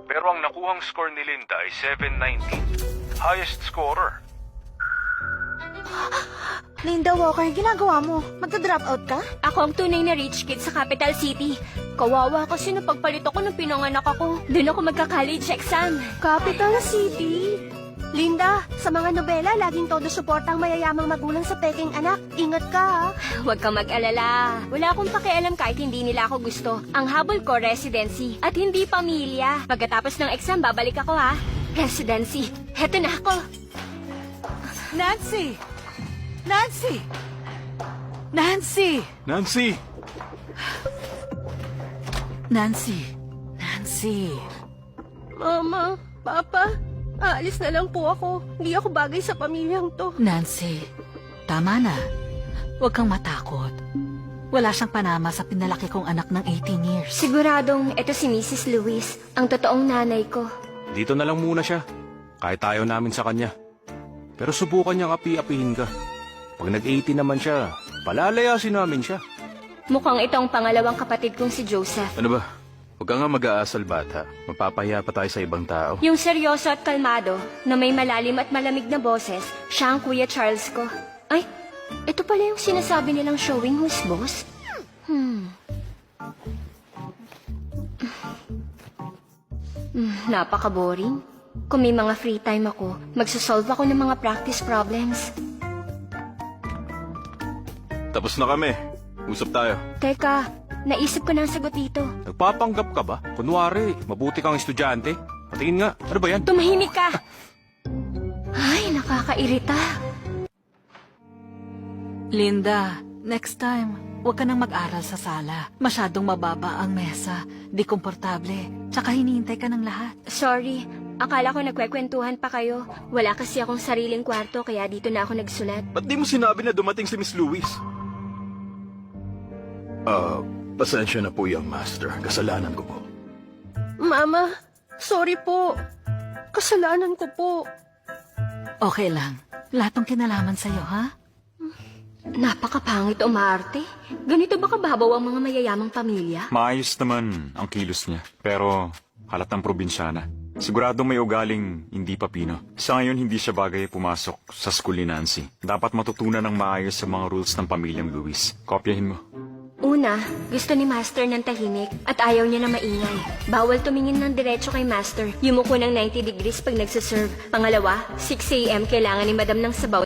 Pero ang nakuhang score ni Linda ay 719. Highest scorer. Linda Walker, ginagawa mo? Magta-drop out ka? Ako ang tunay na rich kid sa capital city. Kawawa kasi nung pagpalit ako nung pinanganak ako. Doon ako magka-college exam. Capital City? Linda, sa mga nobela, laging todo suporta ang mayayamang magulang sa peking anak. Ingat ka, ha? Huwag kang mag-alala. Wala akong pakialam kahit hindi nila ako gusto. Ang habol ko, residency. At hindi pamilya. Pagkatapos ng exam, babalik ako ha. Residency. Heto na ako. Nancy! Nancy! Nancy! Nancy! Nancy! Nancy! Mama, Papa, aalis na lang po ako. Hindi ako bagay sa pamilyang to. Nancy, tama na. Huwag kang matakot. Wala siyang panama sa pinalaki kong anak ng 18 years. Siguradong ito si Mrs. Lewis, ang totoong nanay ko. Dito na lang muna siya. Kahit ayaw namin sa kanya. Pero subukan niyang api-apihin ka. Pag nag-18 naman siya, palalayasin namin siya. Mukhang ito ang pangalawang kapatid kong si Joseph. Ano ba? Huwag ka nga mag-aasal, bata. Mapapahiya pa tayo sa ibang tao. Yung seryoso at kalmado, na may malalim at malamig na boses, siya ang Kuya Charles ko. Ay, ito pala yung sinasabi nilang showing who's boss? Napaka-boring. Kung may mga free time ako, magsasolve ako ng mga practice problems. Tapos na kami. Usap tayo. Teka, naisip ko na ang sagot dito. Nagpapanggap ka ba? Kunwari, mabuti kang estudyante. Patingin nga, ano ba yan? Tumahimik ka! Ay, nakakairita. Linda, next time, huwag ka nang mag-aral sa sala. Masyadong mababa ang mesa. Di komportable. Tsaka hinihintay ka ng lahat. Sorry, akala ko nagkwekwentuhan pa kayo. Wala kasi akong sariling kwarto kaya dito na ako nagsulat. Ba't di mo sinabi na dumating si Miss Lewis? Pasensya na po, young master. Kasalanan ko po. Mama, sorry po. Kasalanan ko po. Okay lang. Lahat ng kinalaman sa'yo, ha? Napakapangit umarte. Ganito ba kababaw ang mga mayayamang pamilya? Maayos naman ang kilos niya, pero halatang probinsyana. Sigurado may ugaling hindi papino. Sa ngayon, hindi siya bagay pumasok sa school ni Nancy. Dapat matutunan ng maayos sa mga rules ng pamilyang Lewis. Kopyahin mo. Una, gusto ni Master ng tahimik at ayaw niya na maingay. Bawal tumingin ng diretso kay Master. Yumuko ng 90 degrees pag nagsaserve. Pangalawa, 6 a.m. kailangan ni Madam ng sabaw